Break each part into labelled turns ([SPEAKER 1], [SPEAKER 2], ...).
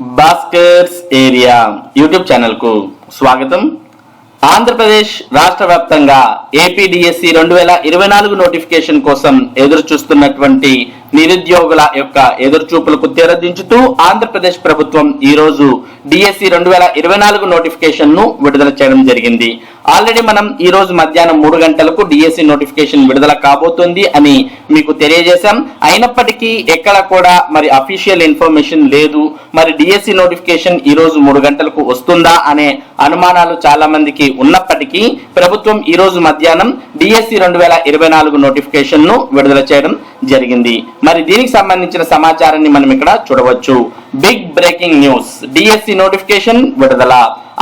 [SPEAKER 1] Bhaskar's area YouTube channel కు స్వాగతం. ఆంధ్రప్రదేశ్ రాష్ట్ర వ్యాప్తంగా ఏపీడిఎస్సి 2024 నోటిఫికేషన్ కోసం ఎదురు చూస్తున్నటువంటి నిరుద్యోగుల యొక్క ఎదురుచూపులకు తెరదించుతూ ఆంధ్రప్రదేశ్ ప్రభుత్వం ఈ రోజు డిఎస్సి 2024 నోటిఫికేషన్ ను విడుదల చేయడం జరిగింది. ఆల్రెడీ మనం ఈ రోజు మధ్యాహ్నం 3 గంటలకు డిఎస్సి నోటిఫికేషన్ విడుదల కాబోతుంది అని మీకు తెలియజేశాం. అయినప్పటికీ ఎక్కడ కూడా మరి అఫీషియల్ ఇన్ఫర్మేషన్ లేదు. మరి డిఎస్సి నోటిఫికేషన్ ఈ రోజు 3 గంటలకు వస్తుందా అనే అనుమానాలు చాలా మందికి ఉన్నప్పటికీ ప్రభుత్వం ఈ రోజు మధ్యాహ్నం డిఎస్సి 2024 నోటిఫికేషన్ ను విడుదల చేయడం జరిగింది. మరి దీనికి సంబంధించిన సమాచారాన్ని మనం ఇక్కడ చూడవచ్చు. Big breaking news, DSC notification విడుదల.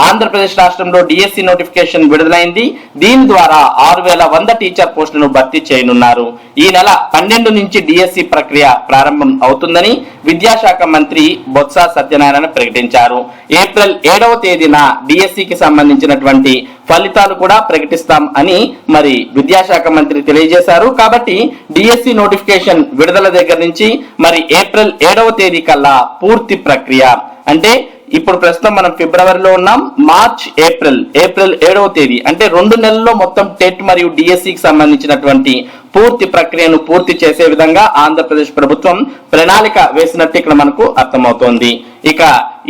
[SPEAKER 1] ఆంధ్రప్రదేశ్ రాష్ట్రంలో డిఎస్సి నోటిఫికేషన్ విడుదలైంది. దీని ద్వారా 6100 టీచర్ పోస్టులను భర్తీ చేయనున్నారు. ఈ నెల 12 నుంచి డిఎస్సి ప్రక్రియ ప్రారంభం అవుతుందని విద్యాశాఖ మంత్రి బొత్స సత్యనారాయణ ప్రకటించారు. ఏప్రిల్ 7వ తేదీన డిఎస్సికి సంబంధించినటువంటి ఫలితాలు కూడా ప్రకటిస్తాం అని మరి విద్యాశాఖ మంత్రి తెలియజేశారు. కాబట్టి డిఎస్సి నోటిఫికేషన్ విడుదల దగ్గర నుంచి మరి ఏప్రిల్ 7వ తేదీ కల్లా పూర్తి ప్రక్రియ, అంటే ఇప్పుడు ప్రస్తుతం మనం ఫిబ్రవరిలో ఉన్నాం, మార్చ్ ఏప్రిల్ 7వ తేదీ అంటే 2 నెలల్లో మొత్తం టెట్ మరియు డిఎస్సికి సంబంధించినటువంటి పూర్తి ప్రక్రియను పూర్తి చేసే విధంగా ఆంధ్రప్రదేశ్ ప్రభుత్వం ప్రణాళిక వేసినట్టు ఇక్కడ మనకు అర్థమవుతోంది. ఇక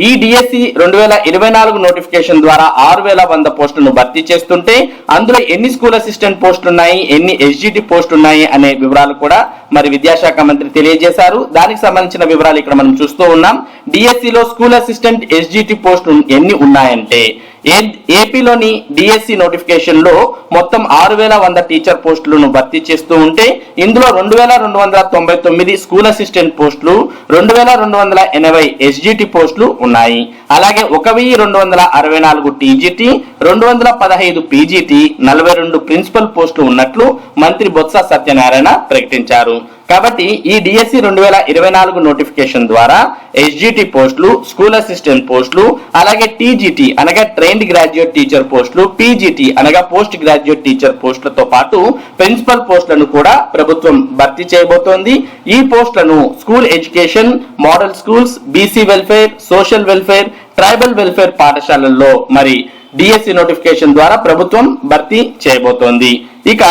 [SPEAKER 1] ఈ డిఎస్సి 2024 నోటిఫికేషన్ ద్వారా 6100 పోస్టులను భర్తీ చేస్తుంటే అందులో ఎన్ని స్కూల్ అసిస్టెంట్ పోస్టులు ఉన్నాయి, ఎన్ని ఎస్జిటి పోస్టులు ఉన్నాయి అనే వివరాలు కూడా మరి విద్యాశాఖ మంత్రి తెలియజేశారు. దానికి సంబంధించిన వివరాలు ఇక్కడ మనం చూస్తూ ఉన్నాం. డిఎస్సిలో స్కూల్ అసిస్టెంట్ ఎస్జిటి పోస్టులు ఎన్ని ఉన్నాయంటే ఏపీలోని డిఎస్సి నోటిఫికేషన్ లో మొత్తం 6100 టీచర్ పోస్టులను భర్తీ చేస్తూ ఉంటే ఇందులో 2299 స్కూల్ అసిస్టెంట్ పోస్టులు, 2280 ఎస్జిటి పోస్టులు ఉన్నాయి. అలాగే 1264 టీజీటీ, 215 పీజీటీ, 42 ప్రిన్సిపల్ పోస్టులు ఉన్నట్లు మంత్రి బొత్స సత్యనారాయణ ప్రకటించారు. కాబట్టి ఈ డిఎస్సి 2024 నోటిఫికేషన్ ద్వారా ఎస్జిటి పోస్టులు, స్కూల్ అసిస్టెంట్ పోస్టులు, అలాగే టీజీటీ అనగా ట్రైన్డ్ గ్రాడ్యుయేట్ టీచర్ పోస్టులు, పీజీటీ అనగా పోస్ట్ గ్రాడ్యుయేట్ టీచర్ పోస్టులతో పాటు ప్రిన్సిపల్ పోస్టులను కూడా ప్రభుత్వం భర్తీ చేయబోతోంది. ఈ పోస్టులను school education, model schools, BC welfare, social welfare, tribal welfare పాఠశాలల్లో మరి డిఎస్సి నోటిఫికేషన్ ద్వారా ప్రభుత్వం భర్తీ చేయబోతోంది. ఇక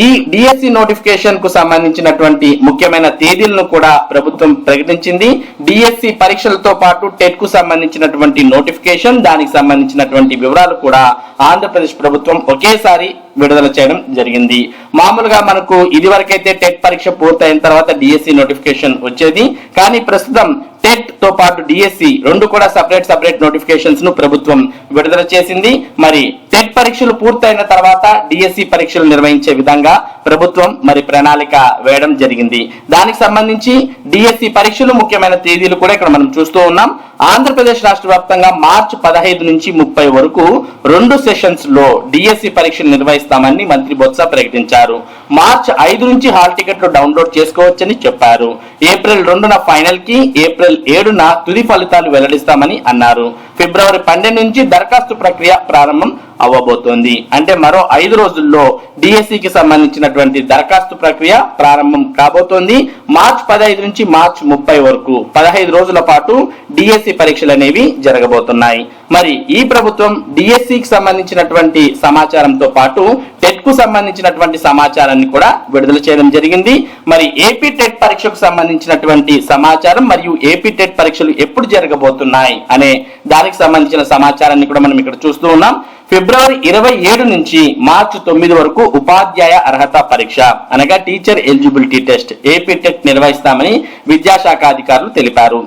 [SPEAKER 1] ఈ డిఎస్సి నోటిఫికేషన్ కు సంబంధించినటువంటి ముఖ్యమైన తేదీలను కూడా ప్రభుత్వం ప్రకటించింది. డిఎస్సి పరీక్షలతో పాటు టెట్ కు సంబంధించినటువంటి నోటిఫికేషన్, దానికి సంబంధించినటువంటి వివరాలు కూడా ఆంధ్రప్రదేశ్ ప్రభుత్వం ఒకేసారి విడుదల చేయడం జరిగింది. మామూలుగా మనకు ఇది వరకైతే టెట్ పరీక్ష పూర్తయిన తర్వాత డిఎస్సి నోటిఫికేషన్ వచ్చేది. కానీ ప్రస్తుతం టెట్ తో పాటు డిఎస్సి రెండు కూడా సపరేట్ నోటిఫికేషన్స్ ను ప్రభుత్వం విడుదల చేసింది. మరి టెట్ పరీక్షలు పూర్తయిన తర్వాత డిఎస్సి పరీక్షలు నిర్వహించే విధంగా ప్రభుత్వం మరి ప్రణాళిక వేయడం జరిగింది. దానికి సంబంధించి డిఎస్సి పరీక్షలు ముఖ్యమైన తేదీలు కూడా ఇక్కడ మనం చూస్తూ ఉన్నాం. ఆంధ్రప్రదేశ్ రాష్ట్ర వ్యాప్తంగా మార్చి 15 నుంచి 30 వరకు 2 సెషన్స్ లో డిఎస్సి పరీక్షలు నిర్వహిస్తామని మంత్రి బొత్స ప్రకటించారు. మార్చి 5 నుంచి హాల్ టికెట్లు డౌన్లోడ్ చేసుకోవచ్చని చెప్పారు. ఏప్రిల్ 2న ఫైనల్ కి, ఏప్రిల్ 7న తుది ఫలితాలు వెల్లడిస్తామని అన్నారు. ఫిబ్రవరి 12 నుంచి దరఖాస్తు ప్రక్రియ ప్రారంభం అవ్వబోతోంది. అంటే మరో 5 రోజుల్లో డిఎస్సికి సంబంధించినటువంటి దరఖాస్తు ప్రక్రియ ప్రారంభం కాబోతోంది. మార్చి 15 నుంచి మార్చి 30 వరకు 15 రోజుల పాటు డిఎస్సి పరీక్షలు అనేవి జరగబోతున్నాయి. మరి ఈ ప్రభుత్వం డిఎస్సికి సంబంధించినటువంటి సమాచారంతో పాటు టెట్ కు సంబంధించినటువంటి సమాచారాన్ని కూడా విడుదల చేయడం జరిగింది. మరి ఏపీ టెట్ పరీక్షకు సంబంధించినటువంటి సమాచారం మరియు ఏపీ టెట్ పరీక్షలు ఎప్పుడు జరగబోతున్నాయి అనే దానికి సంబంధించిన సమాచారాన్ని కూడా మనం ఇక్కడ చూస్తూ ఉన్నాం. ఫిబ్రవరి 27 నుంచి మార్చి 9 వరకు ఉపాధ్యాయ అర్హత పరీక్ష అనగా teacher eligibility test AP TET నిర్వహిస్తామని విద్యాశాఖ అధికారులు తెలిపారు.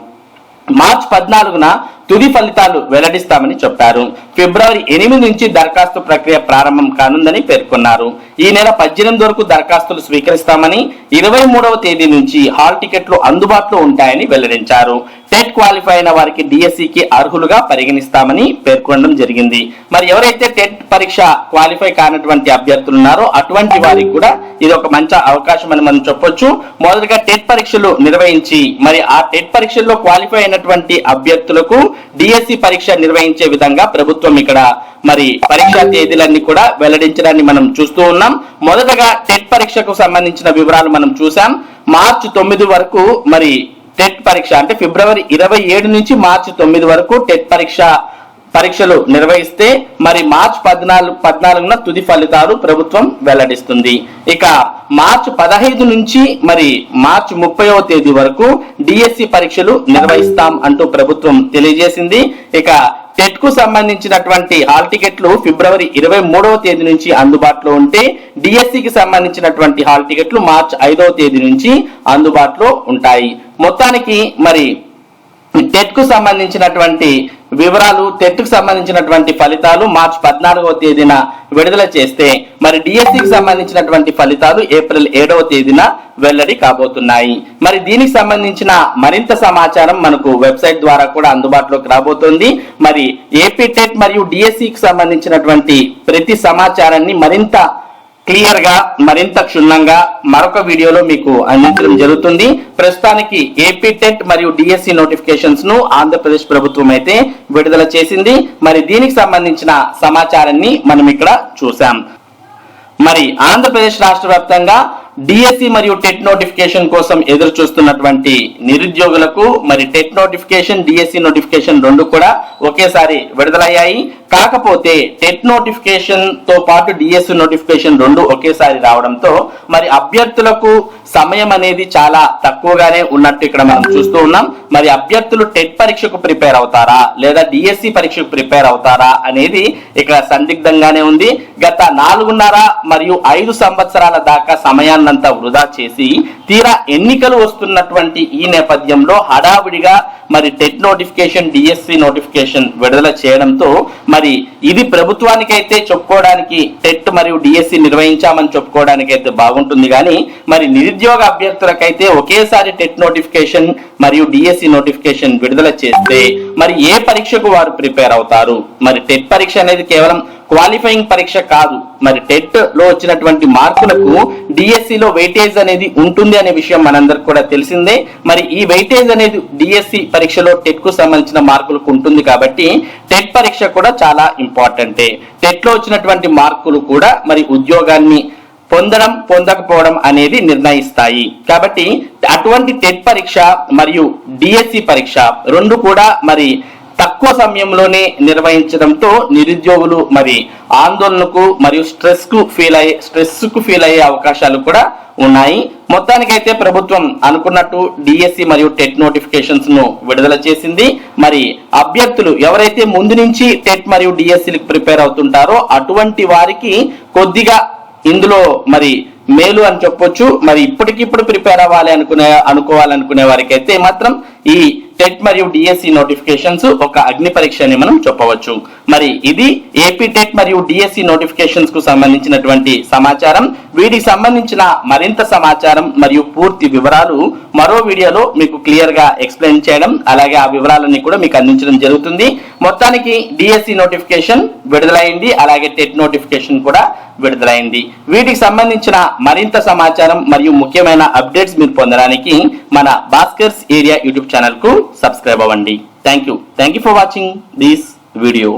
[SPEAKER 1] మార్చి 14న తుది ఫలితాలు వెల్లడిస్తామని చెప్పారు. ఫిబ్రవరి 8 నుంచి దరఖాస్తు ప్రక్రియ ప్రారంభం కానుందని పేర్కొన్నారు. ఈ నెల 18 వరకు దరఖాస్తులు స్వీకరిస్తామని, 23వ తేదీ నుంచి హాల్ టికెట్లు అందుబాటులో ఉంటాయని వెల్లడించారు. టెట్ క్వాలిఫై అయిన వారికి డిఎస్సికి అర్హులుగా పరిగణిస్తామని పేర్కొనడం జరిగింది. మరి ఎవరైతే టెట్ పరీక్ష క్వాలిఫై కానటువంటి అభ్యర్థులు ఉన్నారో అటువంటి వారికి కూడా ఇది ఒక మంచి అవకాశం అని మనం చెప్పొచ్చు. మొదటగా టెట్ పరీక్షలు నిర్వహించి మరి ఆ టెట్ పరీక్షల్లో క్వాలిఫై అయినటువంటి అభ్యర్థులకు డిఎస్సి పరీక్ష నిర్వహించే విధంగా ప్రభుత్వం ఇక్కడ మరి పరీక్షా తేదీలన్నీ కూడా వెల్లడించడాన్ని మనం చూస్తూ ఉన్నాం. మొదటగా టెట్ పరీక్షకు సంబంధించిన వివరాలు మనం చూసాం. మార్చి 9 వరకు మరి టెట్ పరీక్ష అంటే ఫిబ్రవరి 27 నుంచి మార్చి 9 వరకు టెట్ పరీక్షలు నిర్వహిస్తే మరి మార్చి 14న తుది ఫలితాలు ప్రభుత్వం వెల్లడిస్తుంది. ఇక మార్చి 15 నుంచి మరి మార్చి 30వ తేదీ వరకు డిఎస్సి పరీక్షలు నిర్వహిస్తాం అంటూ ప్రభుత్వం తెలియజేసింది. ఇక టెట్ కు సంబంధించినటువంటి హాల్ టికెట్లు ఫిబ్రవరి 23వ తేదీ నుంచి అందుబాటులో ఉంటే డిఎస్సికి సంబంధించినటువంటి హాల్ టికెట్లు మార్చి 5వ తేదీ నుంచి అందుబాటులో ఉంటాయి. మొత్తానికి మరి టెట్ కు సంబంధించినటువంటి వివరాలు, టెట్ కు సంబంధించినటువంటి ఫలితాలు మార్చి 14వ తేదీన విడుదల చేస్తే మరి డిఎస్సికి సంబంధించినటువంటి ఫలితాలు ఏప్రిల్ 7వ తేదీన వెల్లడి కాబోతున్నాయి. మరి దీనికి సంబంధించిన మరింత సమాచారం మనకు వెబ్సైట్ ద్వారా కూడా అందుబాటులోకి రాబోతుంది. మరి ఏపీ టెట్ మరియు డిఎస్సికి సంబంధించినటువంటి ప్రతి సమాచారాన్ని మరింత క్లియర్ గా, మరింత క్షుణ్ణంగా మరొక వీడియోలో మీకు అందించడం జరుగుతుంది. ప్రస్తుతానికి ఏపీ టెట్ మరియు డిఎస్సి నోటిఫికేషన్స్ ను ఆంధ్రప్రదేశ్ ప్రభుత్వం అయితే విడుదల చేసింది. మరి దీనికి సంబంధించిన సమాచారాన్ని మనం ఇక్కడ చూసాం. మరి ఆంధ్రప్రదేశ్ రాష్ట్ర వ్యాప్తంగా డిఎస్సి మరియు టెట్ నోటిఫికేషన్ కోసం ఎదురు చూస్తున్నటువంటి నిరుద్యోగులకు మరి టెట్ నోటిఫికేషన్, డిఎస్సి నోటిఫికేషన్ రెండు కూడా ఒకేసారి విడుదలయ్యాయి. కాకపోతే టెట్ నోటిఫికేషన్ తో పాటు డిఎస్సి నోటిఫికేషన్ రెండు ఒకేసారి రావడంతో మరి అభ్యర్థులకు సమయం అనేది చాలా తక్కువగానే ఉన్నట్టు ఇక్కడ మనం చూస్తూ ఉన్నాం. మరి అభ్యర్థులు టెట్ పరీక్షకు ప్రిపేర్ అవుతారా లేదా డిఎస్సి పరీక్షకు ప్రిపేర్ అవుతారా అనేది ఇక్కడ సందిగ్ధంగానే ఉంది. గత 4.5 మరియు 5 సంవత్సరాల దాకా సమయాన్నంతా వృధా చేసి తీరా ఎన్నికలు వస్తున్నటువంటి ఈ నేపథ్యంలో హడావిడిగా మరి టెట్ నోటిఫికేషన్, డిఎస్సి నోటిఫికేషన్ విడుదల చేయడంతో మరి ఇది ప్రభుత్వానికైతే చెప్పుకోవడానికి టెట్ మరియు డిఎస్సి నిర్వహించామని చెప్పుకోవడానికి అయితే బాగుంటుంది, కానీ మరి నిరుద్యోగ అభ్యర్థులకైతే ఒకేసారి టెట్ నోటిఫికేషన్ మరియు డిఎస్సి నోటిఫికేషన్ విడుదల చేస్తే మరి ఏ పరీక్షకు వారు ప్రిపేర్ అవుతారు? మరి టెట్ పరీక్ష అనేది కేవలం క్వాలిఫైయింగ్ పరీక్ష కాదు. మరి టెట్ లో వచ్చినటువంటి మార్కులకు డిఎస్సిలో వెయిటేజ్ అనేది ఉంటుంది అనే విషయం మనందరికి కూడా తెలిసిందే. మరి ఈ వెయిటేజ్ అనేది డిఎస్సి పరీక్షలో టెట్ కు సంబంధించిన మార్కులకు ఉంటుంది కాబట్టి టెట్ పరీక్ష కూడా చాలా ఇంపార్టెంటే. టెట్ లో వచ్చినటువంటి మార్కులు కూడా మరి ఉద్యోగాన్ని పొందడం, పొందకపోవడం అనేది నిర్ణయిస్తాయి. కాబట్టి అటువంటి టెట్ పరీక్ష మరియు డిఎస్సి పరీక్ష రెండు కూడా మరి తక్కువ సమయంలోనే నిర్వహించడంతో నిరుద్యోగులు మరి ఆందోళనకు మరియు స్ట్రెస్ కు ఫీల్ అయ్యే అవకాశాలు కూడా ఉన్నాయి. మొత్తానికైతే ప్రభుత్వం అనుకున్నట్టు డిఎస్సి మరియు టెట్ నోటిఫికేషన్స్ ను విడుదల చేసింది. మరి అభ్యర్థులు ఎవరైతే ముందు నుంచి టెట్ మరియు డిఎస్సిలకు ప్రిపేర్ అవుతుంటారో అటువంటి వారికి కొద్దిగా ఇందులో మరి మేలు అని చెప్పొచ్చు. మరి ఇప్పటికిప్పుడు ప్రిపేర్ అవ్వాలి అనుకోవాలనుకునే వారికి అయితే మాత్రం ఈ టెట్ మరియు డిఎస్సి నోటిఫికేషన్స్ ఒక అగ్ని పరీక్ష అని మనం చెప్పవచ్చు. మరి ఇది ఏపీ టెట్ మరియు డిఎస్సి నోటిఫికేషన్స్ కు సంబంధించినటువంటి సమాచారం. వీటికి సంబంధించిన మరింత సమాచారం మరియు పూర్తి వివరాలు మరో వీడియోలో మీకు క్లియర్ గా ఎక్స్ప్లెయిన్ చేయడం, అలాగే ఆ వివరాలన్నీ కూడా మీకు అందించడం జరుగుతుంది. మొత్తానికి డిఎస్సి నోటిఫికేషన్ విడుదలైంది, అలాగే టెట్ నోటిఫికేషన్ కూడా విడుదలైంది. వీటికి సంబంధించిన మరింత సమాచారం మరియు ముఖ్యమైన అప్డేట్స్ మీరు పొందడానికి మన భాస్కర్స్ ఏరియా యూట్యూబ్ ఛానల్ కు సబ్స్క్రైబ్ అవ్వండి. Thank you for watching this video.